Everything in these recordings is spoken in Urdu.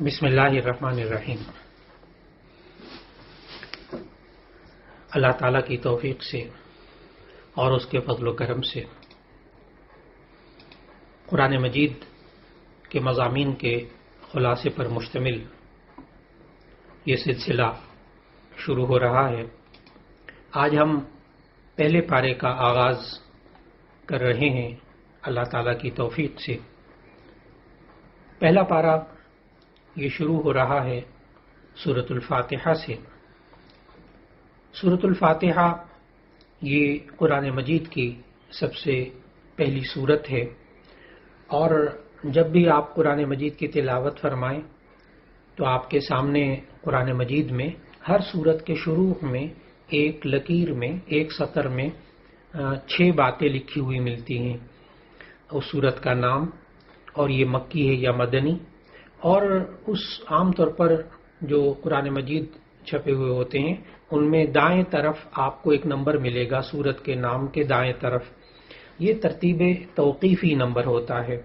بسم اللہ الرحمن الرحیم۔ اللہ تعالیٰ کی توفیق سے اور اس کے فضل و کرم سے قرآن مجید کے مضامین کے خلاصے پر مشتمل یہ سلسلہ شروع ہو رہا ہے۔ آج ہم پہلے پارے کا آغاز کر رہے ہیں اللہ تعالیٰ کی توفیق سے۔ پہلا پارہ یہ شروع ہو رہا ہے سورۃ الفاتحہ سے۔ سورۃ الفاتحہ یہ قرآن مجید کی سب سے پہلی سورت ہے، اور جب بھی آپ قرآن مجید کی تلاوت فرمائیں تو آپ کے سامنے قرآن مجید میں ہر سورت کے شروع میں ایک لکیر میں، ایک سطر میں 6 باتیں لکھی ہوئی ملتی ہیں۔ اس سورت کا نام، اور یہ مکی ہے یا مدنی، اور اس عام طور پر جو قرآن مجید چھپے ہوئے ہوتے ہیں ان میں دائیں طرف آپ کو ایک نمبر ملے گا سورت کے نام کے دائیں طرف۔ یہ ترتیب توقیفی نمبر ہوتا ہے،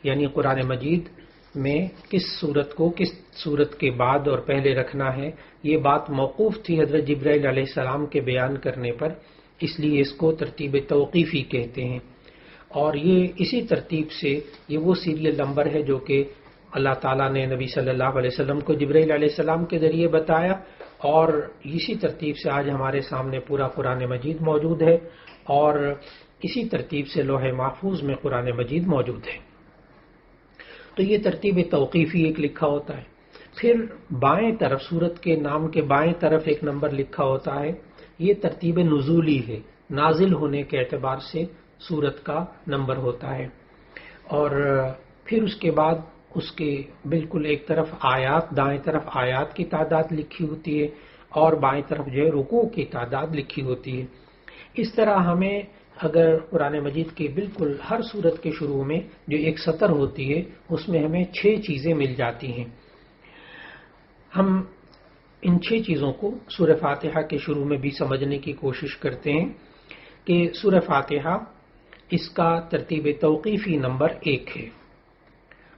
یعنی قرآن مجید میں کس سورت کو کس سورت کے بعد اور پہلے رکھنا ہے، یہ بات موقوف تھی حضرت جبرائیل علیہ السلام کے بیان کرنے پر، اس لیے اس کو ترتیب توقیفی کہتے ہیں۔ اور یہ اسی ترتیب سے یہ وہ سیریل نمبر ہے جو کہ اللہ تعالیٰ نے نبی صلی اللہ علیہ وسلم کو جبرائیل علیہ السلام کے ذریعے بتایا، اور اسی ترتیب سے آج ہمارے سامنے پورا قرآن مجید موجود ہے، اور اسی ترتیب سے لوح محفوظ میں قرآن مجید موجود ہے۔ تو یہ ترتیب توقیفی ایک لکھا ہوتا ہے۔ پھر بائیں طرف سورت کے نام کے بائیں طرف ایک نمبر لکھا ہوتا ہے، یہ ترتیب نزولی ہے، نازل ہونے کے اعتبار سے سورت کا نمبر ہوتا ہے۔ اور پھر اس کے بعد اس کے بالکل ایک طرف آیات، دائیں طرف آیات کی تعداد لکھی ہوتی ہے، اور بائیں طرف جو ہے رکوع کی تعداد لکھی ہوتی ہے۔ اس طرح ہمیں اگر قرآن مجید کے بالکل ہر سورت کے شروع میں جو ایک سطر ہوتی ہے اس میں ہمیں 6 چیزیں مل جاتی ہیں۔ ہم ان 6 چیزوں کو سورہ فاتحہ کے شروع میں بھی سمجھنے کی کوشش کرتے ہیں کہ سورہ فاتحہ اس کا ترتیب توقیفی نمبر 1 ہے،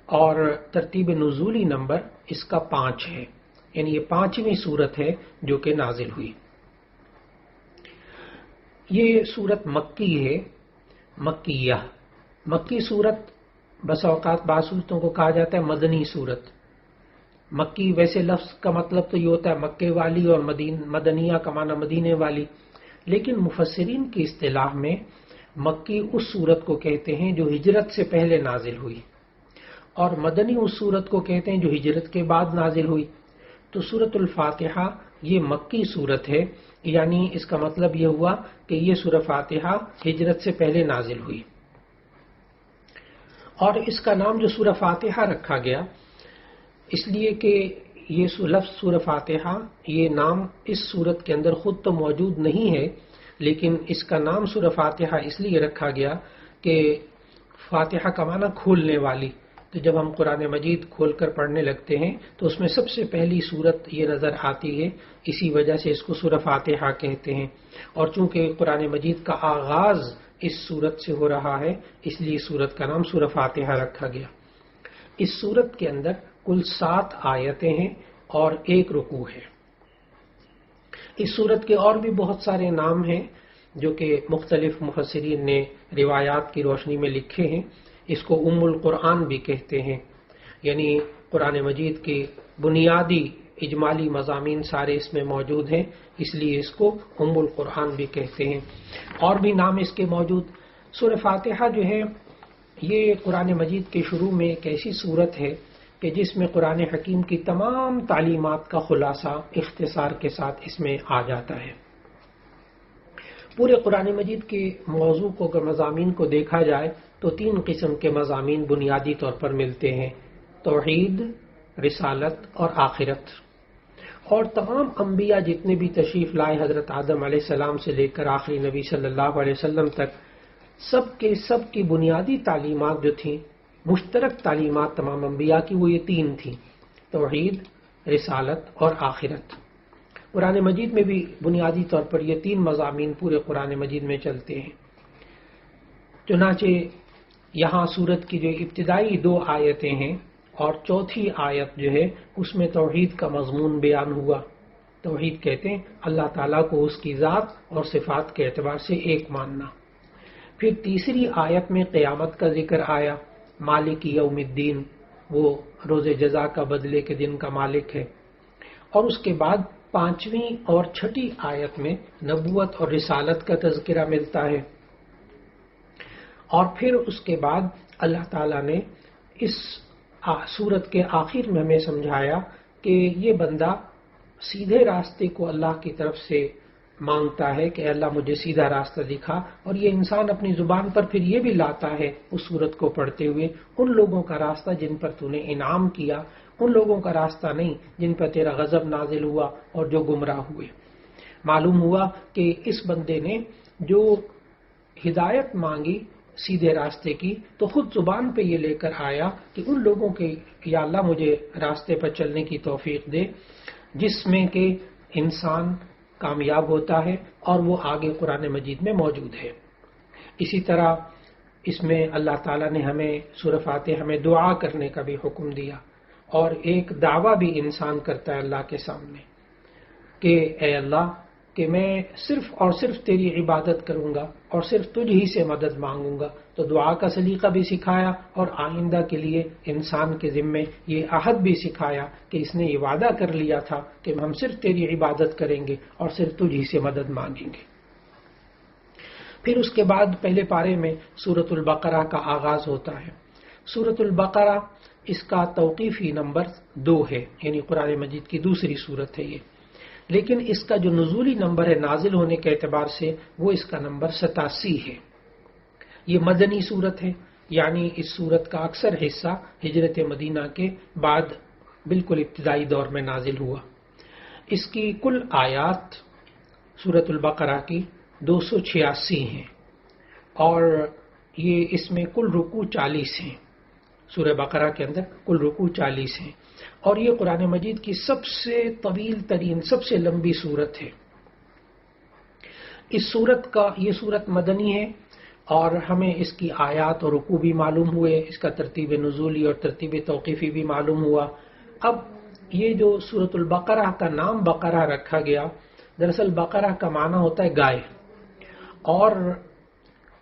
اور ترتیب نزولی نمبر اس کا 5 ہے، یعنی یہ 5ویں سورت ہے جو کہ نازل ہوئی۔ یہ سورت مکی ہے، مکیہ۔ مکی سورت بس اوقات بعض صورتوں کو کہا جاتا ہے مدنی سورت۔ مکی ویسے لفظ کا مطلب تو یہ ہوتا ہے مکے والی، اور مدنیہ کا معنی مدینے والی، لیکن مفسرین کی اصطلاح میں مکی اس سورت کو کہتے ہیں جو ہجرت سے پہلے نازل ہوئی، اور مدنی اس سورت کو کہتے ہیں جو ہجرت کے بعد نازل ہوئی۔ تو سورۃ الفاتحہ یہ مکی سورت ہے، یعنی اس کا مطلب یہ ہوا کہ یہ سورہ فاتحہ ہجرت سے پہلے نازل ہوئی۔ اور اس کا نام جو سورہ فاتحہ رکھا گیا اس لیے کہ یہ لفظ سورہ فاتحہ، یہ نام اس سورت کے اندر خود تو موجود نہیں ہے، لیکن اس کا نام سورہ فاتحہ اس لیے رکھا گیا کہ فاتحہ کا معنی کھولنے والی۔ تو جب ہم قرآن مجید کھول کر پڑھنے لگتے ہیں تو اس میں سب سے پہلی سورت یہ نظر آتی ہے، اسی وجہ سے اس کو سورہ فاتحہ کہتے ہیں۔ اور چونکہ قرآن مجید کا آغاز اس سورت سے ہو رہا ہے اس لیے سورت کا نام سورہ فاتحہ رکھا گیا۔ اس سورت کے اندر کل 7 آیتیں ہیں اور 1 رکوع ہے۔ اس سورت کے اور بھی بہت سارے نام ہیں جو کہ مختلف مفسرین نے روایات کی روشنی میں لکھے ہیں۔ اس کو ام القرآن بھی کہتے ہیں، یعنی قرآن مجید کے بنیادی اجمالی مضامین سارے اس میں موجود ہیں، اس لیے اس کو ام القرآن بھی کہتے ہیں۔ اور بھی نام اس کے موجود۔ سورہ فاتحہ جو ہے یہ قرآن مجید کے شروع میں ایک ایسی سورت ہے کہ جس میں قرآن حکیم کی تمام تعلیمات کا خلاصہ اختصار کے ساتھ اس میں آ جاتا ہے۔ پورے قرآن مجید کے موضوع کو، اگر مضامین کو دیکھا جائے تو 3 قسم کے مضامین بنیادی طور پر ملتے ہیں: توحید، رسالت اور آخرت۔ اور تمام انبیاء جتنے بھی تشریف لائے حضرت آدم علیہ السلام سے لے کر آخری نبی صلی اللہ علیہ وسلم تک، سب کی بنیادی تعلیمات جو تھیں، مشترک تعلیمات تمام انبیاء کی، وہ یہ 3 تھیں: توحید، رسالت اور آخرت۔ قرآن مجید میں بھی بنیادی طور پر یہ 3 مضامین پورے قرآن مجید میں چلتے ہیں۔ چنانچہ یہاں سورت کی جو ابتدائی 2 آیتیں ہیں اور چوتھی آیت جو ہے اس میں توحید کا مضمون بیان ہوا. توحید کہتے ہیں اللہ تعالیٰ کو اس کی ذات اور صفات کے اعتبار سے ایک ماننا. پھر تیسری آیت میں قیامت کا ذکر آیا. مالک یوم الدین، وہ روز جزا کا بدلے کے دن کا مالک ہے. اور اس کے بعد پانچویں اور چھٹی آیت میں نبوت اور رسالت کا تذکرہ ملتا ہے. اور پھر اس کے بعد اللہ تعالیٰ نے اس سورت کے آخر میں ہمیں سمجھایا کہ یہ بندہ سیدھے راستے کو اللہ کی طرف سے مانگتا ہے کہ اللہ مجھے سیدھا راستہ دکھا، اور یہ انسان اپنی زبان پر پھر یہ بھی لاتا ہے اس سورت کو پڑھتے ہوئے ان لوگوں کا راستہ جن پر تو نے انعام کیا، ان لوگوں کا راستہ نہیں جن پر تیرا غضب نازل ہوا اور جو گمراہ ہوئے. معلوم ہوا کہ اس بندے نے جو ہدایت مانگی سیدھے راستے کی تو خود زبان پہ یہ لے کر آیا کہ ان لوگوں کے یا اللہ مجھے راستے پر چلنے کی توفیق دے جس میں کہ انسان کامیاب ہوتا ہے، اور وہ آگے قرآن مجید میں موجود ہے. اسی طرح اس میں اللہ تعالیٰ نے ہمیں سورہ فاتحہ میں دعا کرنے کا بھی حکم دیا، اور ایک دعویٰ بھی انسان کرتا ہے اللہ کے سامنے کہ اے اللہ کہ میں صرف اور صرف تیری عبادت کروں گا اور صرف تجھ ہی سے مدد مانگوں گا. تو دعا کا سلیقہ بھی سکھایا، اور آئندہ کے لیے انسان کے ذمے یہ عہد بھی سکھایا کہ اس نے یہ وعدہ کر لیا تھا کہ ہم صرف تیری عبادت کریں گے اور صرف تجھ ہی سے مدد مانگیں گے. پھر اس کے بعد پہلے پارے میں سورۃ البقرہ کا آغاز ہوتا ہے. سورۃ البقرہ اس کا توقیفی نمبر 2 ہے، یعنی قرآن مجید کی دوسری سورت ہے یہ، لیکن اس کا جو نزولی نمبر ہے نازل ہونے کے اعتبار سے وہ اس کا نمبر 87 ہے. یہ مدنی سورت ہے، یعنی اس سورت کا اکثر حصہ ہجرت مدینہ کے بعد بالکل ابتدائی دور میں نازل ہوا. اس کی کل آیات سورۃ البقرہ کی 286 ہیں، اور یہ اس میں کل رکوع 40 ہیں. سورہ بقرہ کے اندر کل رکوع 40 ہیں، اور یہ قرآن مجید کی سب سے طویل ترین سب سے لمبی سورت ہے. یہ سورت مدنی ہے، اور ہمیں اس کی آیات اور رکوع بھی معلوم ہوئے، اس کا ترتیب نزولی اور ترتیب توقیفی بھی معلوم ہوا. اب یہ جو سورۃ البقرہ کا نام بقرہ رکھا گیا، دراصل بقرہ کا معنی ہوتا ہے گائے، اور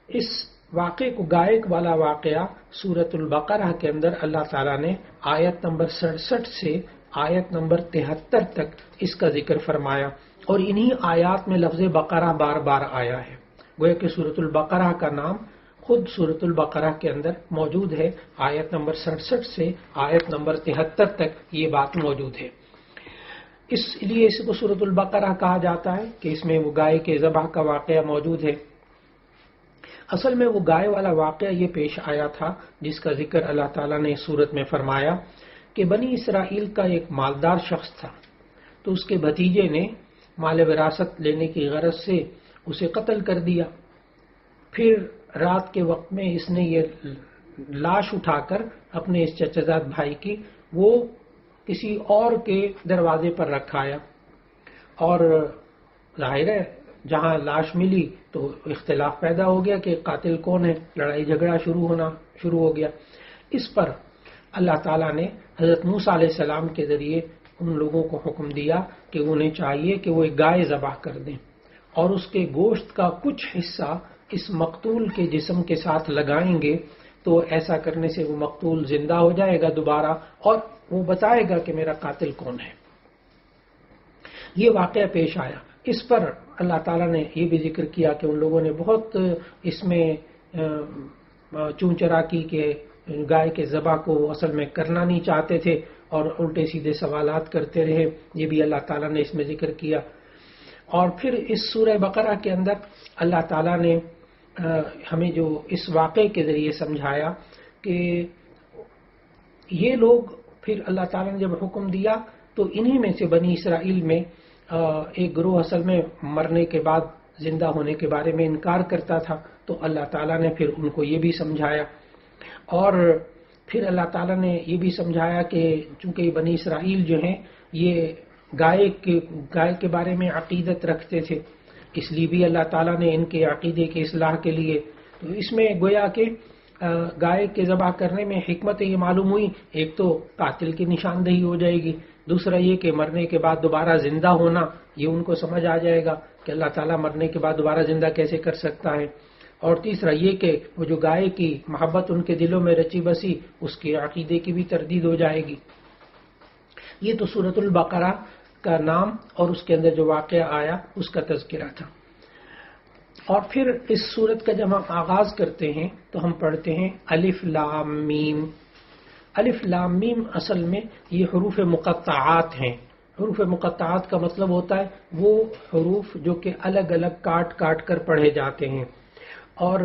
اس واقعے کو گائے والا واقعہ سورۃ البقرہ کے اندر اللہ تعالیٰ نے آیت نمبر 67 سے آیت نمبر 73 تک اس کا ذکر فرمایا، اور انہی آیات میں لفظ بقرہ بار بار آیا ہے. گویا کہ سورۃ البقرہ کا نام خود سورۃ البقرہ کے اندر موجود ہے. آیت نمبر 67 سے آیت نمبر 73 تک یہ بات موجود ہے. اس لیے اس کو سورۃ البقرہ کہا جاتا ہے کہ اس میں وہ گائے کے ذبح کا واقعہ موجود ہے. اصل میں وہ گائے والا واقعہ یہ پیش آیا تھا جس کا ذکر اللہ تعالیٰ نے اس سورت میں فرمایا کہ بنی اسرائیل کا ایک مالدار شخص تھا، تو اس کے بھتیجے نے مال وراثت لینے کی غرض سے اسے قتل کر دیا. پھر رات کے وقت میں اس نے یہ لاش اٹھا کر اپنے اس چچا زاد بھائی کی وہ کسی اور کے دروازے پر رکھایا، اور ظاہر ہے جہاں لاش ملی تو اختلاف پیدا ہو گیا کہ قاتل کون ہے، لڑائی جھگڑا شروع ہو گیا. اس پر اللہ تعالیٰ نے حضرت موسیٰ علیہ السلام کے ذریعے ان لوگوں کو حکم دیا کہ انہیں چاہیے کہ وہ ایک گائے ذبح کر دیں، اور اس کے گوشت کا کچھ حصہ اس مقتول کے جسم کے ساتھ لگائیں گے، تو ایسا کرنے سے وہ مقتول زندہ ہو جائے گا دوبارہ، اور وہ بتائے گا کہ میرا قاتل کون ہے. یہ واقعہ پیش آیا. اس پر اللہ تعالیٰ نے یہ بھی ذکر کیا کہ ان لوگوں نے بہت اس میں چونچرا کی کہ گائے کے ذبح کو اصل میں کرنا نہیں چاہتے تھے اور الٹے سیدھے سوالات کرتے رہے. یہ بھی اللہ تعالیٰ نے اس میں ذکر کیا. اور پھر اس سورہ بقرہ کے اندر اللہ تعالیٰ نے ہمیں جو اس واقعے کے ذریعے سمجھایا کہ یہ لوگ پھر اللہ تعالیٰ نے جب حکم دیا تو انہی میں سے بنی اسرائیل میں ایک گروہ اصل میں مرنے کے بعد زندہ ہونے کے بارے میں انکار کرتا تھا، تو اللہ تعالیٰ نے پھر ان کو یہ بھی سمجھایا. اور پھر اللہ تعالیٰ نے یہ بھی سمجھایا کہ چونکہ یہ بنی اسرائیل جو ہیں یہ گائے کے بارے میں عقیدت رکھتے تھے، اس لیے بھی اللہ تعالیٰ نے ان کے عقیدے کی اصلاح کے لیے، تو اس میں گویا کہ گائے کے ذبح کرنے میں حکمت یہ معلوم ہوئی، ایک تو قاتل کی نشاندہی ہو جائے گی، دوسرا یہ کہ مرنے کے بعد دوبارہ زندہ ہونا، یہ ان کو سمجھ آ جائے گا کہ اللہ تعالیٰ مرنے کے بعد دوبارہ زندہ کیسے کر سکتا ہے، اور تیسرا یہ کہ وہ جو گائے کی محبت ان کے دلوں میں رچی بسی، اس کے عقیدے کی بھی تردید ہو جائے گی۔ یہ تو سورۃ البقرہ کا نام اور اس کے اندر جو واقعہ آیا اس کا تذکرہ تھا۔ اور پھر اس سورت کا جب ہم آغاز کرتے ہیں تو ہم پڑھتے ہیں الف لام میم۔ الف لام میم اصل میں یہ حروف مقطعات ہیں۔ حروف مقطعات کا مطلب ہوتا ہے وہ حروف جو کہ الگ الگ کاٹ کاٹ کر پڑھے جاتے ہیں، اور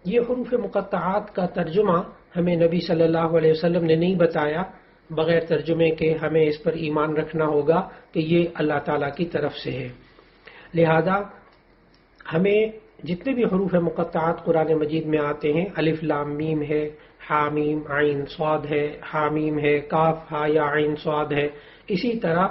یہ حروف مقطعات کا ترجمہ ہمیں نبی صلی اللہ علیہ وسلم نے نہیں بتایا بغیر ترجمے کے، ہمیں اس پر ایمان رکھنا ہوگا کہ یہ اللہ تعالیٰ کی طرف سے ہے۔ لہذا ہمیں جتنے بھی حروف مقطعات قرآن مجید میں آتے ہیں، الف لام میم ہے، حامیم عین صاد ہے، حامیم ہے، کاف ہا یا عین صاد ہے، اسی طرح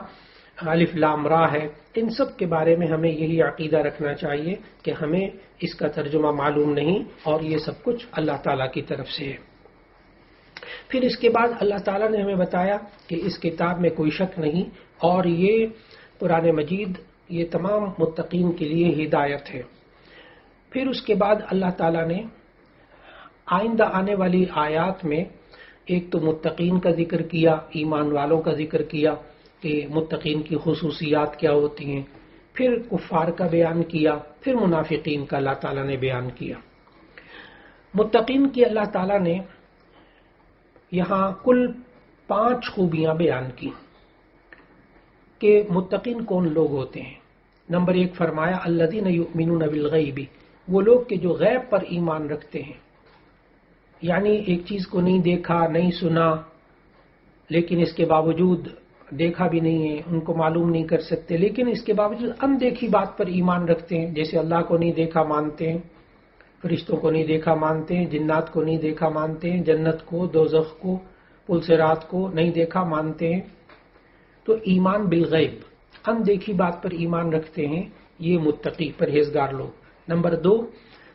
الف لام را ہے، ان سب کے بارے میں ہمیں یہی عقیدہ رکھنا چاہیے کہ ہمیں اس کا ترجمہ معلوم نہیں، اور یہ سب کچھ اللہ تعالیٰ کی طرف سے ہے۔ پھر اس کے بعد اللہ تعالیٰ نے ہمیں بتایا کہ اس کتاب میں کوئی شک نہیں، اور یہ قرآن مجید یہ تمام متقین کے لیے ہدایت ہے۔ پھر اس کے بعد اللہ تعالیٰ نے آئندہ آنے والی آیات میں ایک تو متقین کا ذکر کیا، ایمان والوں کا ذکر کیا کہ متقین کی خصوصیات کیا ہوتی ہیں، پھر کفار کا بیان کیا، پھر منافقین کا اللہ تعالیٰ نے بیان کیا۔ متقین کی اللہ تعالیٰ نے یہاں کل 5 خوبیاں بیان کی کہ متقین کون لوگ ہوتے ہیں۔ نمبر 1 فرمایا الذین یؤمنون بالغیب، وہ لوگ کہ جو غیب پر ایمان رکھتے ہیں، یعنی ایک چیز کو نہیں دیکھا نہیں سنا، لیکن اس کے باوجود دیکھا بھی نہیں ہے، ان کو معلوم نہیں کر سکتے، لیکن اس کے باوجود اندیکھی بات پر ایمان رکھتے ہیں، جیسے اللہ کو نہیں دیکھا مانتے ہیں، فرشتوں کو نہیں دیکھا مانتے ہیں، جنات کو نہیں دیکھا مانتے ہیں، جنت کو، دوزخ کو، پل صراط کو نہیں دیکھا مانتے ہیں۔ تو ایمان بالغیب، اندیکھی بات پر ایمان رکھتے ہیں، یہ متقی پرہیزگار لوگ۔ نمبر 2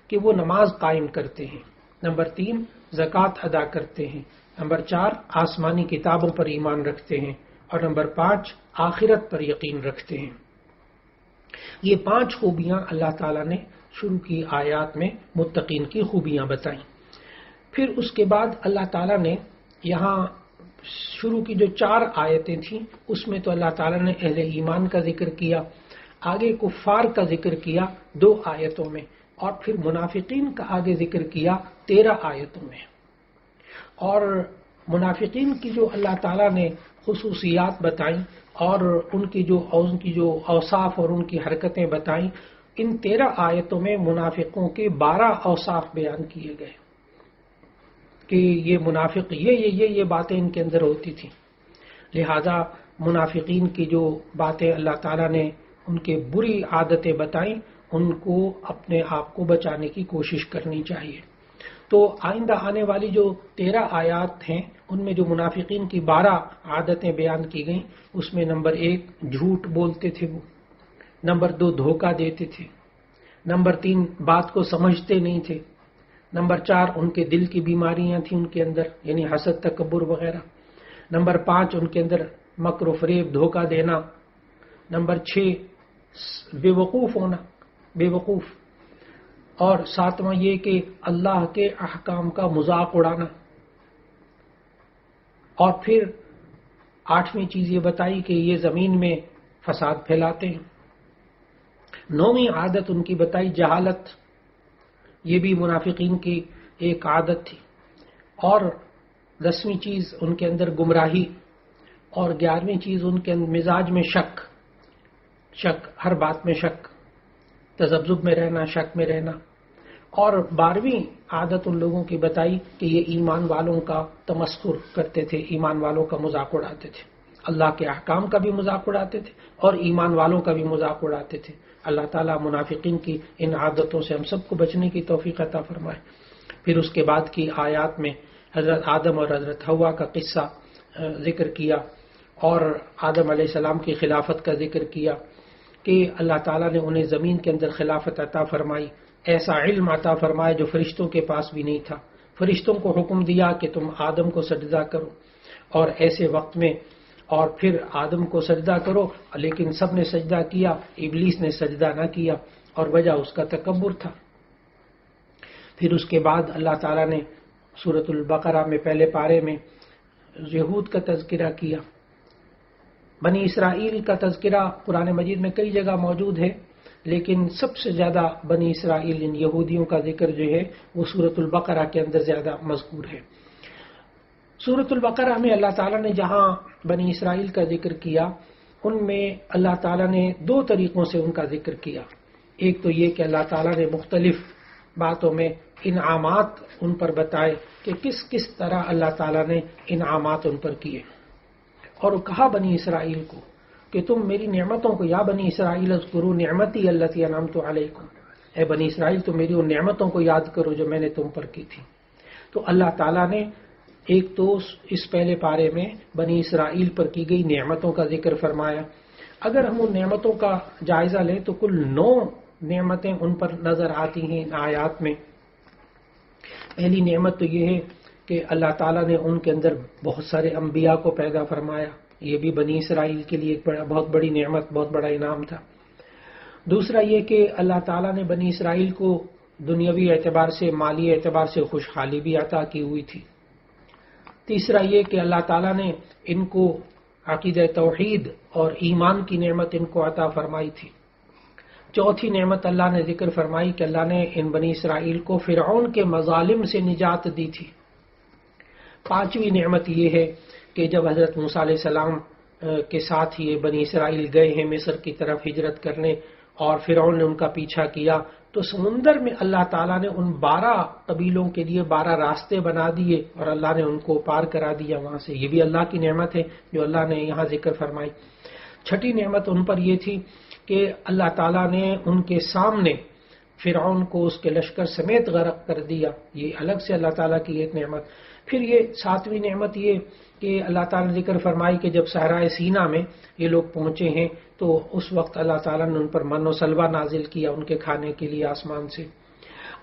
کہ وہ نماز قائم کرتے ہیں۔ نمبر 3 زکوٰۃ ادا کرتے ہیں۔ نمبر 4 آسمانی کتابوں پر ایمان رکھتے ہیں، اور نمبر 5 آخرت پر یقین رکھتے ہیں۔ یہ 5 خوبیاں اللہ تعالیٰ نے شروع کی آیات میں متقین کی خوبیاں بتائیں۔ پھر اس کے بعد اللہ تعالیٰ نے یہاں شروع کی جو 4 آیتیں تھیں اس میں تو اللہ تعالیٰ نے اہل ایمان کا ذکر کیا، آگے کفار کا ذکر کیا 2 آیتوں میں، اور پھر منافقین کا آگے ذکر کیا 13 آیتوں میں۔ اور منافقین کی جو اللہ تعالیٰ نے خصوصیات بتائیں اور ان کی جو اوصاف اور ان کی حرکتیں بتائیں، ان 13 آیتوں میں منافقوں کے 12 اوصاف بیان کیے گئے کہ یہ منافق یہ باتیں ان کے اندر ہوتی تھیں۔ لہذا منافقین کی جو باتیں اللہ تعالیٰ نے ان کے بری عادتیں بتائیں، ان کو اپنے آپ کو بچانے کی کوشش کرنی چاہیے۔ تو آئندہ آنے والی جو 13 آیات ہیں ان میں جو منافقین کی 12 عادتیں بیان کی گئیں، اس میں نمبر 1 جھوٹ بولتے تھے وہ، نمبر 2 دھوکہ دیتے تھے، نمبر 3 بات کو سمجھتے نہیں تھے، نمبر 4 ان کے دل کی بیماریاں تھیں ان کے اندر، یعنی حسد تکبر وغیرہ، نمبر 5 ان کے اندر مکر و فریب دھوکہ دینا، نمبر 6 بے وقوف ہونا، بے وقوف، اور 7واں یہ کہ اللہ کے احکام کا مذاق اڑانا، اور پھر 8ویں چیز یہ بتائی کہ یہ زمین میں فساد پھیلاتے ہیں۔ 9ویں عادت ان کی بتائی جہالت، یہ بھی منافقین کی ایک عادت تھی، اور 10ویں چیز ان کے اندر گمراہی، اور 11ویں چیز ان کے مزاج میں شک، ہر بات میں شک، تذبذب میں رہنا، شک میں رہنا، اور 12ویں عادت ان لوگوں کی بتائی کہ یہ ایمان والوں کا تمسخر کرتے تھے، ایمان والوں کا مذاق اڑاتے تھے، اللہ کے احکام کا بھی مذاق اڑاتے تھے اور ایمان والوں کا بھی مذاق اڑاتے تھے۔ اللہ تعالیٰ منافقین کی ان عادتوں سے ہم سب کو بچنے کی توفیق عطا فرمائے۔ پھر اس کے بعد کی آیات میں حضرت آدم اور حضرت حوا کا قصہ ذکر کیا، اور آدم علیہ السلام کی خلافت کا ذکر کیا کہ اللہ تعالیٰ نے انہیں زمین کے اندر خلافت عطا فرمائی، ایسا علم عطا فرمایا جو فرشتوں کے پاس بھی نہیں تھا، فرشتوں کو حکم دیا کہ تم آدم کو سجدہ کرو، اور ایسے وقت میں اور پھر آدم کو سجدہ کرو، لیکن سب نے سجدہ کیا، ابلیس نے سجدہ نہ کیا، اور وجہ اس کا تکبر تھا۔ پھر اس کے بعد اللہ تعالیٰ نے سورۃ البقرہ میں پہلے پارے میں یہود کا تذکرہ کیا۔ بنی اسرائیل کا تذکرہ قرآن مجید میں کئی جگہ موجود ہے، لیکن سب سے زیادہ بنی اسرائیل، ان یہودیوں کا ذکر جو ہے وہ سورۃ البقرہ کے اندر زیادہ مذکور ہے۔ سورۃ البقرہ میں اللہ تعالیٰ نے جہاں بنی اسرائیل کا ذکر کیا، ان میں اللہ تعالیٰ نے دو طریقوں سے ان کا ذکر کیا۔ ایک تو یہ کہ اللہ تعالیٰ نے مختلف باتوں میں انعامات ان پر بتائے کہ کس کس طرح اللہ تعالیٰ نے انعامات ان پر کیے، اور کہا بنی اسرائیل کو کہ تم میری نعمتوں کو، یا بنی اسرائیل اذکروا نعمتی التی انعمت علیکم، اے بنی اسرائیل تم میری ان نعمتوں کو یاد کرو جو میں نے تم پر کی تھی۔ تو اللہ تعالیٰ نے ایک تو اس پہلے پارے میں بنی اسرائیل پر کی گئی نعمتوں کا ذکر فرمایا۔ اگر ہم ان نعمتوں کا جائزہ لیں تو کل 9 نعمتیں ان پر نظر آتی ہیں ان آیات میں۔ پہلی نعمت تو یہ ہے کہ اللہ تعالیٰ نے ان کے اندر بہت سارے انبیاء کو پیدا فرمایا، یہ بھی بنی اسرائیل کے لیے ایک بہت بڑی نعمت، بہت بڑا انعام تھا۔ دوسرا یہ کہ اللہ تعالیٰ نے بنی اسرائیل کو دنیاوی اعتبار سے، مالی اعتبار سے خوشحالی بھی عطا کی ہوئی تھی۔ تیسرا یہ کہ اللہ تعالیٰ نے ان کو عقیدہ توحید اور ایمان کی نعمت ان کو عطا فرمائی تھی۔ چوتھی نعمت اللہ نے ذکر فرمائی کہ اللہ نے ان بنی اسرائیل کو فرعون کے مظالم سے نجات دی تھی۔ پانچویں نعمت یہ ہے کہ جب حضرت موسیٰ علیہ السلام کے ساتھ یہ بنی اسرائیل گئے ہیں مصر کی طرف ہجرت کرنے، اور فرعون نے ان کا پیچھا کیا، تو سمندر میں اللہ تعالیٰ نے ان 12 قبیلوں کے لیے 12 راستے بنا دیے، اور اللہ نے ان کو پار کرا دیا وہاں سے۔ یہ بھی اللہ کی نعمت ہے جو اللہ نے یہاں ذکر فرمائی۔ چھٹی نعمت ان پر یہ تھی کہ اللہ تعالیٰ نے ان کے سامنے فرعون کو اس کے لشکر سمیت غرق کر دیا، یہ الگ سے اللہ تعالیٰ کی ایک نعمت۔ پھر یہ ساتویں نعمت یہ کہ اللہ تعالیٰ نے ذکر فرمائی کہ جب صحرائے سینا میں یہ لوگ پہنچے ہیں تو اس وقت اللہ تعالیٰ نے ان پر من و سلوہ نازل کیا ان کے کھانے کے لیے آسمان سے۔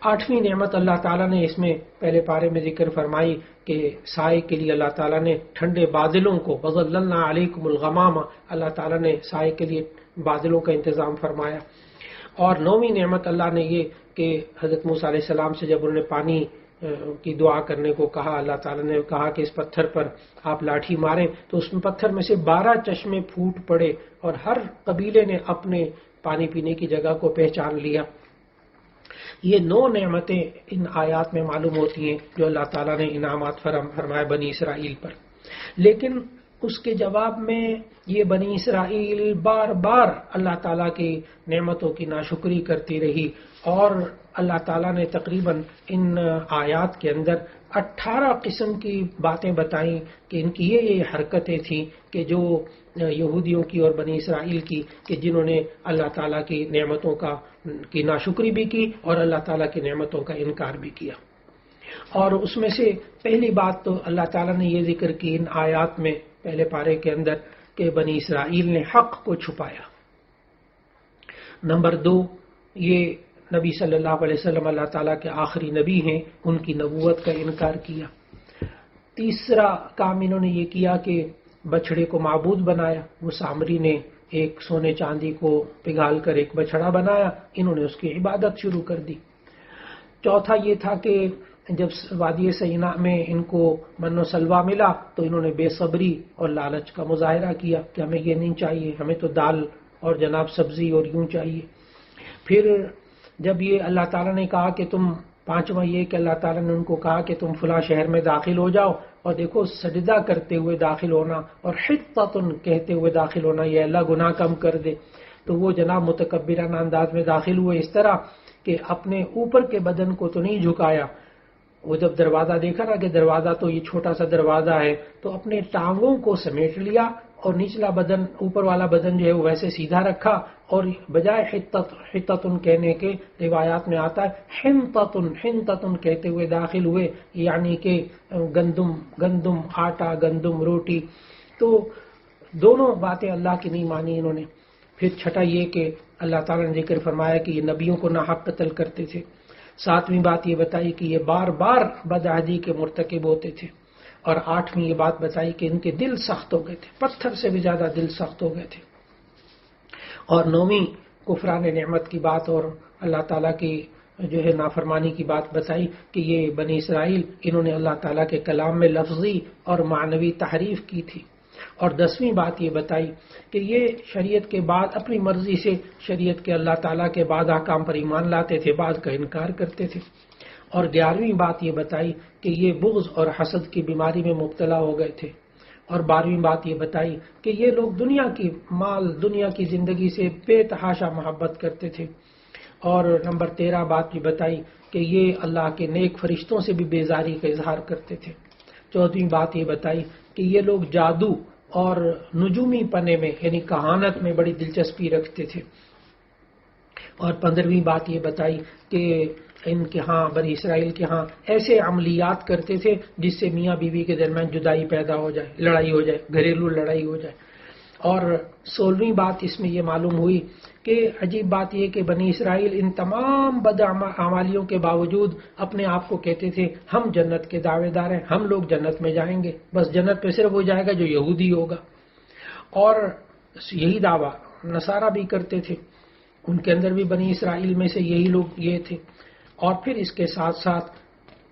آٹھویں نعمت اللہ تعالیٰ نے اس میں پہلے پارے میں ذکر فرمائی کہ سائے کے لیے اللہ تعالیٰ نے ٹھنڈے بادلوں کو، وَظَلَّلْنَا عَلَيْكُمُ الْغَمَامَ، اللہ تعالیٰ نے سائے کے لیے بادلوں کا انتظام فرمایا۔ اور 9ویں نعمت اللہ نے یہ کہ حضرت موسیٰ علیہ السلام سے جب انہوں نے پانی کی دعا کرنے کو کہا، اللہ تعالیٰ نے کہا کہ اس پتھر پر آپ لاٹھی ماریں، تو اس پتھر میں سے 12 چشمے پھوٹ پڑے، اور ہر قبیلے نے اپنے پانی پینے کی جگہ کو پہچان لیا۔ یہ 9 نعمتیں ان آیات میں معلوم ہوتی ہیں جو اللہ تعالیٰ نے انعامات فرمائے بنی اسرائیل پر۔ لیکن اس کے جواب میں یہ بنی اسرائیل بار بار اللہ تعالیٰ کی نعمتوں کی ناشکری کرتی رہی، اور اللہ تعالیٰ نے تقریباً ان آیات کے اندر 18 قسم کی باتیں بتائیں کہ ان کی یہ حرکتیں تھیں کہ جو یہودیوں کی اور بنی اسرائیل کی، کہ جنہوں نے اللہ تعالیٰ کی نعمتوں کی ناشکری بھی کی اور اللہ تعالیٰ کی نعمتوں کا انکار بھی کیا۔ اور اس میں سے پہلی بات تو اللہ تعالیٰ نے یہ ذکر کی ان آیات میں پہلے پارے کے اندر کہ بنی اسرائیل نے حق کو چھپایا۔ نمبر 2، یہ نبی صلی اللہ علیہ وسلم اللہ تعالیٰ کے آخری نبی ہیں، ان کی نبوت کا انکار کیا۔ تیسرا کام انہوں نے یہ کیا کہ بچڑے کو معبود بنایا، وہ سامری نے ایک سونے چاندی کو پگھال کر ایک بچڑا بنایا، انہوں نے اس کی عبادت شروع کر دی۔ چوتھا یہ تھا کہ جب وادی سینا میں ان کو من و سلوہ ملا تو انہوں نے بے صبری اور لالچ کا مظاہرہ کیا کہ ہمیں یہ نہیں چاہیے، ہمیں تو دال اور جناب سبزی اور یوں چاہیے۔ پھر جب یہ اللہ تعالیٰ نے کہا کہ تم، پانچواں یہ کہ اللہ تعالیٰ نے ان کو کہا کہ تم فلاں شہر میں داخل ہو جاؤ، اور دیکھو سجدہ کرتے ہوئے داخل ہونا اور حطۃ کہتے ہوئے داخل ہونا، یہ اللہ گناہ کم کر دے، تو وہ جناب متکبرانہ انداز میں داخل ہوئے، اس طرح کہ اپنے اوپر کے بدن کو تو نہیں جھکایا۔ وہ جب دروازہ دیکھا نا کہ دروازہ تو یہ چھوٹا سا دروازہ ہے، تو اپنے ٹانگوں کو سمیٹ لیا اور نچلا بدن، اوپر والا بدن جو ہے وہ ویسے سیدھا رکھا، اور بجائے حطتن کہنے کے روایات میں آتا ہے حنتتن کہتے ہوئے داخل ہوئے، یعنی کہ گندم آٹا، گندم روٹی۔ تو دونوں باتیں اللہ کی نہیں مانی انہوں نے۔ پھر چھٹا یہ کہ اللہ تعالیٰ نے ذکر فرمایا کہ یہ نبیوں کو ناحق قتل کرتے تھے۔ 7ویں بات یہ بتائی کہ یہ بار بار بدعہدی کے مرتکب ہوتے تھے، اور 8ویں یہ بات بتائی کہ ان کے دل سخت ہو گئے تھے، پتھر سے بھی زیادہ دل سخت ہو گئے تھے، اور 9ویں کفران نعمت کی بات اور اللہ تعالیٰ کی جو ہے نافرمانی کی بات بتائی کہ یہ بنی اسرائیل انہوں نے اللہ تعالیٰ کے کلام میں لفظی اور معنوی تحریف کی تھی، اور 10ویں بات یہ بتائی کہ یہ شریعت کے بعد اپنی مرضی سے شریعت کے اللہ تعالیٰ کے بعد احکام پر ایمان لاتے تھے، بعد کا انکار کرتے تھے، اور 11ویں بات یہ بتائی کہ یہ بغض اور حسد کی بیماری میں مبتلا ہو گئے تھے، اور 12ویں بات یہ بتائی کہ یہ لوگ دنیا کی مال، دنیا کی زندگی سے بے تحاشا محبت کرتے تھے، اور نمبر 13 بات یہ بتائی کہ یہ اللہ کے نیک فرشتوں سے بھی بیزاری کا اظہار کرتے تھے، 14ویں بات یہ بتائی کہ یہ لوگ جادو اور نجومی پنے میں یعنی کہانت میں بڑی دلچسپی رکھتے تھے، اور 15ویں بات یہ بتائی کہ ان کے ہاں بنی اسرائیل کے ہاں ایسے عملیات کرتے تھے جس سے میاں بیوی کے درمیان جدائی پیدا ہو جائے، لڑائی ہو جائے، گھریلو لڑائی ہو جائے، اور 16ویں بات اس میں یہ معلوم ہوئی کہ عجیب بات یہ کہ بنی اسرائیل ان تمام بد اعمالیوں کے باوجود اپنے آپ کو کہتے تھے ہم جنت کے دعوے دار ہیں، ہم لوگ جنت میں جائیں گے، بس جنت میں صرف وہ جائے گا جو یہودی ہوگا، اور یہی دعویٰ نصارہ بھی کرتے تھے، ان کے اندر بھی بنی اسرائیل میں سے یہی لوگ یہ تھے، اور پھر اس کے ساتھ ساتھ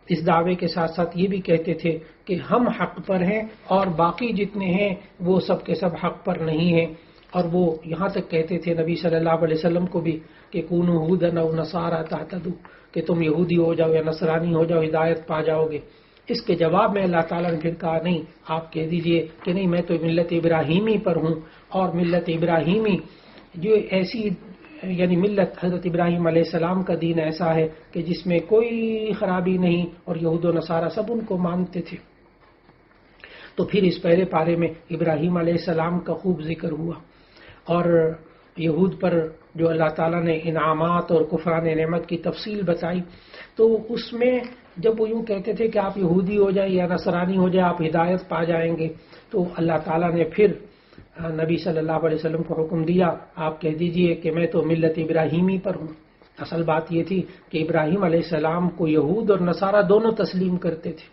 اس دعوے کے ساتھ ساتھ یہ بھی کہتے تھے کہ ہم حق پر ہیں اور باقی جتنے ہیں وہ سب کے سب حق پر نہیں ہیں، اور وہ یہاں تک کہتے تھے نبی صلی اللہ علیہ وسلم کو بھی کہ کونوا ھودن او نصارا تہتدوا، کہ تم یہودی ہو جاؤ یا نصرانی ہو جاؤ ہدایت پا جاؤ گے۔ اس کے جواب میں اللہ تعالیٰ نے پھر کہا نہیں، آپ کہہ دیجئے کہ نہیں، میں تو ملت ابراہیمی پر ہوں، اور ملت ابراہیمی جو ایسی یعنی ملت حضرت ابراہیم علیہ السلام کا دین ایسا ہے کہ جس میں کوئی خرابی نہیں، اور یہود و نصارہ سب ان کو مانتے تھے۔ تو پھر اس پہلے پارے میں ابراہیم علیہ السلام کا خوب ذکر ہوا، اور یہود پر جو اللہ تعالیٰ نے انعامات اور کفران نعمت کی تفصیل بتائی، تو اس میں جب وہ یوں کہتے تھے کہ آپ یہودی ہو جائیں یا نصرانی ہو جائیں آپ ہدایت پا جائیں گے، تو اللہ تعالیٰ نے پھر نبی صلی اللہ علیہ وسلم کو حکم دیا آپ کہہ دیجئے کہ میں تو ملت ابراہیمی پر ہوں۔ اصل بات یہ تھی کہ ابراہیم علیہ السلام کو یہود اور نصارہ دونوں تسلیم کرتے تھے،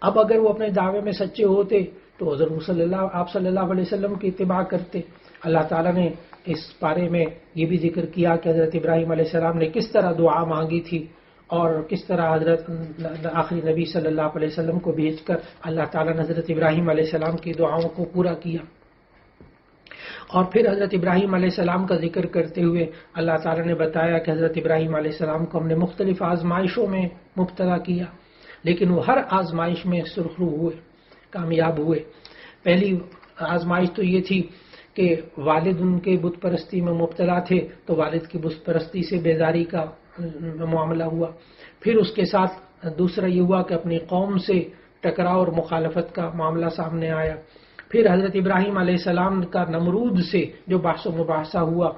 اب اگر وہ اپنے دعوے میں سچے ہوتے تو حضرت آپ صلی اللہ علیہ وسلم کی اتباع کرتے۔ اللہ تعالیٰ نے اس بارے میں یہ بھی ذکر کیا کہ حضرت ابراہیم علیہ السلام نے کس طرح دعا مانگی تھی، اور کس طرح حضرت آخری نبی صلی اللہ علیہ وسلم کو بھیج کر اللہ تعالیٰ نے حضرت ابراہیم علیہ السلام کی دعاؤں کو پورا کیا۔ اور پھر حضرت ابراہیم علیہ السلام کا ذکر کرتے ہوئے اللہ تعالیٰ نے بتایا کہ حضرت ابراہیم علیہ السلام کو ہم نے مختلف آزمائشوں میں مبتلا کیا، لیکن وہ ہر آزمائش میں سرخرو ہوئے، کامیاب ہوئے۔ پہلی آزمائش تو یہ تھی کہ والد ان کے بت پرستی میں مبتلا تھے، تو والد کی بت پرستی سے بیزاری کا معاملہ ہوا۔ پھر اس کے ساتھ دوسرا یہ ہوا کہ اپنی قوم سے ٹکراؤ اور مخالفت کا معاملہ سامنے آیا۔ پھر حضرت ابراہیم علیہ السلام کا نمرود سے جو بحث و مباحثہ ہوا،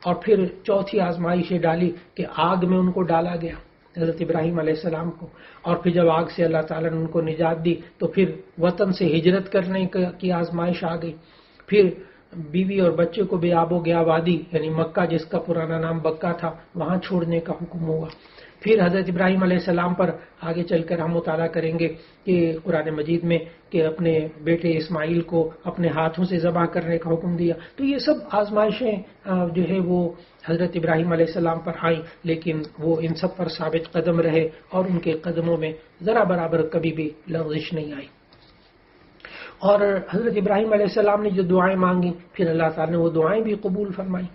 اور پھر چوتھی آزمائش یہ ڈالی کہ آگ میں ان کو ڈالا گیا، حضرت ابراہیم علیہ السلام کو، اور پھر جب آگ سے اللہ تعالیٰ نے ان کو نجات دی تو پھر وطن سے ہجرت کرنے کی آزمائش آ گئی، پھر بیوی اور بچے کو بے آب و گیا وادی یعنی مکہ جس کا پرانا نام بکہ تھا وہاں چھوڑنے کا حکم ہوا۔ پھر حضرت ابراہیم علیہ السلام پر آگے چل کر ہم مطالعہ کریں گے کہ قرآن مجید میں کہ اپنے بیٹے اسماعیل کو اپنے ہاتھوں سے ذبح کرنے کا حکم دیا۔ تو یہ سب آزمائشیں جو ہے وہ حضرت ابراہیم علیہ السلام پر آئیں، لیکن وہ ان سب پر ثابت قدم رہے اور ان کے قدموں میں ذرا برابر کبھی بھی لغزش نہیں آئی۔ اور حضرت ابراہیم علیہ السلام نے جو دعائیں مانگی پھر اللہ تعالیٰ نے وہ دعائیں بھی قبول فرمائی۔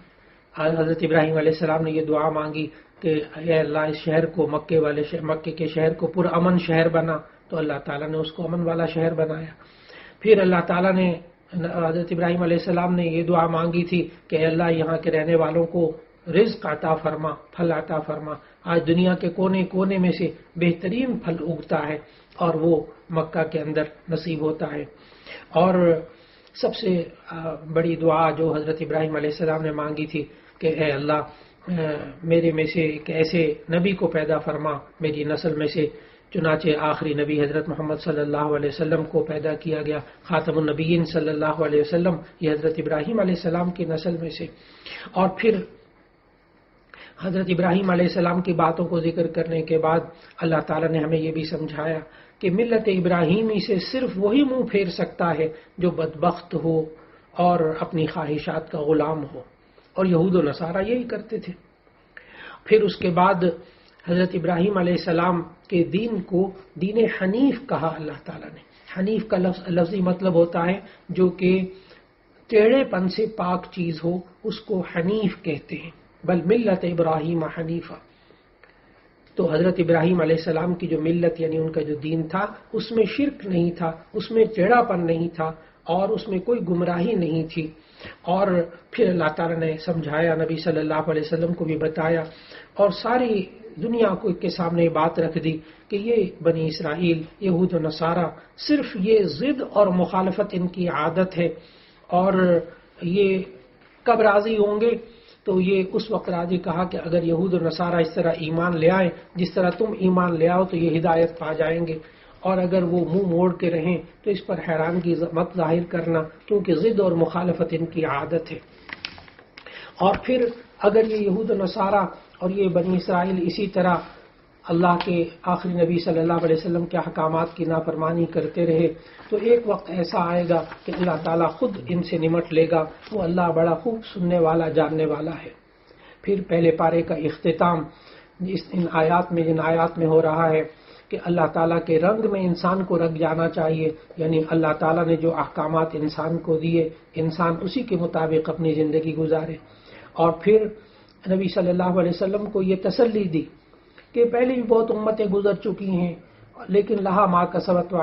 حضرت ابراہیم علیہ السلام نے یہ دعا مانگی کہ اے اللہ اس شہر کو مکے کے شہر کو پرامن شہر بنا، تو اللہ تعالیٰ نے اس کو امن والا شہر بنایا۔ پھر اللہ تعالیٰ نے حضرت ابراہیم علیہ السلام نے یہ دعا مانگی تھی کہ اے اللہ یہاں کے رہنے والوں کو رزق عطا فرما، پھل عطا فرما۔ آج دنیا کے کونے کونے میں سے بہترین پھل اگتا ہے اور وہ مکہ کے اندر نصیب ہوتا ہے۔ اور سب سے بڑی دعا جو حضرت ابراہیم علیہ السلام نے مانگی تھی کہ اے اللہ میرے میں سے ایک ایسے نبی کو پیدا فرما میری نسل میں سے، چنانچہ آخری نبی حضرت محمد صلی اللہ علیہ وسلم کو پیدا کیا گیا، خاتم النبیین صلی اللہ علیہ وسلم یہ حضرت ابراہیم علیہ السلام کی نسل میں سے۔ اور پھر حضرت ابراہیم علیہ السلام کی باتوں کو ذکر کرنے کے بعد اللہ تعالیٰ نے ہمیں یہ بھی سمجھایا کہ ملت ابراہیمی سے صرف وہی منہ پھیر سکتا ہے جو بدبخت ہو اور اپنی خواہشات کا غلام ہو، اور یہود و نصارہ یہی کرتے تھے۔ پھر اس کے بعد حضرت ابراہیم علیہ السلام کے دین کو دین حنیف کہا اللہ تعالیٰ نے۔ حنیف کا لفظی مطلب ہوتا ہے جو کہ ٹیڑھے پن سے پاک چیز ہو، اس کو حنیف کہتے ہیں، بل ملت ابراہیم حنیفہ۔ تو حضرت ابراہیم علیہ السلام کی جو ملت یعنی ان کا جو دین تھا، اس میں شرک نہیں تھا، اس میں ٹیڑھا پن نہیں تھا، اور اس میں کوئی گمراہی نہیں تھی۔ اور پھر اللہ تعالیٰ نے سمجھایا، نبی صلی اللہ علیہ وسلم کو بھی بتایا، اور ساری دنیا کو کے سامنے یہ بات رکھ دی کہ یہ بنی اسرائیل، یہود و نصارہ، صرف یہ ضد اور مخالفت ان کی عادت ہے، اور یہ کب راضی ہوں گے؟ تو یہ اس وقت راضی کہا کہ اگر یہود و نصارہ اس طرح ایمان لے آئیں جس طرح تم ایمان لے آؤ تو یہ ہدایت پا جائیں گے، اور اگر وہ منہ موڑ کے رہیں تو اس پر حیرانگی مت ظاہر کرنا، کیونکہ ضد اور مخالفت ان کی عادت ہے۔ اور پھر اگر یہ یہود و نصارہ اور یہ بنی اسرائیل اسی طرح اللہ کے آخری نبی صلی اللہ علیہ وسلم کے احکامات کی نافرمانی کرتے رہے تو ایک وقت ایسا آئے گا کہ اللہ تعالیٰ خود ان سے نمٹ لے گا۔ وہ اللہ بڑا خوب سننے والا، جاننے والا ہے۔ پھر پہلے پارے کا اختتام جن آیات میں ہو رہا ہے کہ اللہ تعالیٰ کے رنگ میں انسان کو رنگ جانا چاہیے، یعنی اللہ تعالیٰ نے جو احکامات انسان کو دیے، انسان اسی کے مطابق اپنی زندگی گزارے۔ اور پھر نبی صلی اللہ علیہ وسلم کو یہ تسلی دی کہ پہلے بھی بہت امتیں گزر چکی ہیں، لیکن لہا ما کسبت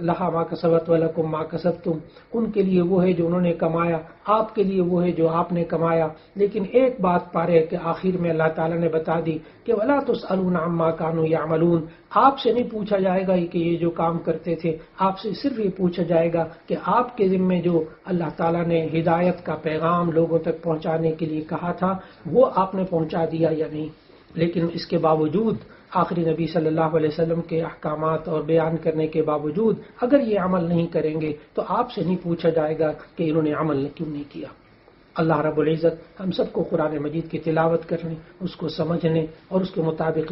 لہا ما کسبت ولکم ما کسبتم، ان کے لیے وہ ہے جو انہوں نے کمایا، آپ کے لیے وہ ہے جو آپ نے کمایا۔ لیکن ایک بات پارے کہ آخر میں اللہ تعالیٰ نے بتا دی کہ ولا تسألون عما كانوا يعملون، آپ سے نہیں پوچھا جائے گا کہ یہ جو کام کرتے تھے، آپ سے صرف یہ پوچھا جائے گا کہ آپ کے ذمے جو اللہ تعالیٰ نے ہدایت کا پیغام لوگوں تک پہنچانے کے لیے کہا تھا وہ آپ نے پہنچا دیا یا نہیں۔ لیکن اس کے باوجود آخری نبی صلی اللہ علیہ وسلم کے احکامات اور بیان کرنے کے باوجود اگر یہ عمل نہیں کریں گے تو آپ سے نہیں پوچھا جائے گا کہ انہوں نے عمل کیوں نہیں کیا۔ اللہ رب العزت ہم سب کو قرآن مجید کی تلاوت کرنے، اس کو سمجھنے اور اس کے مطابق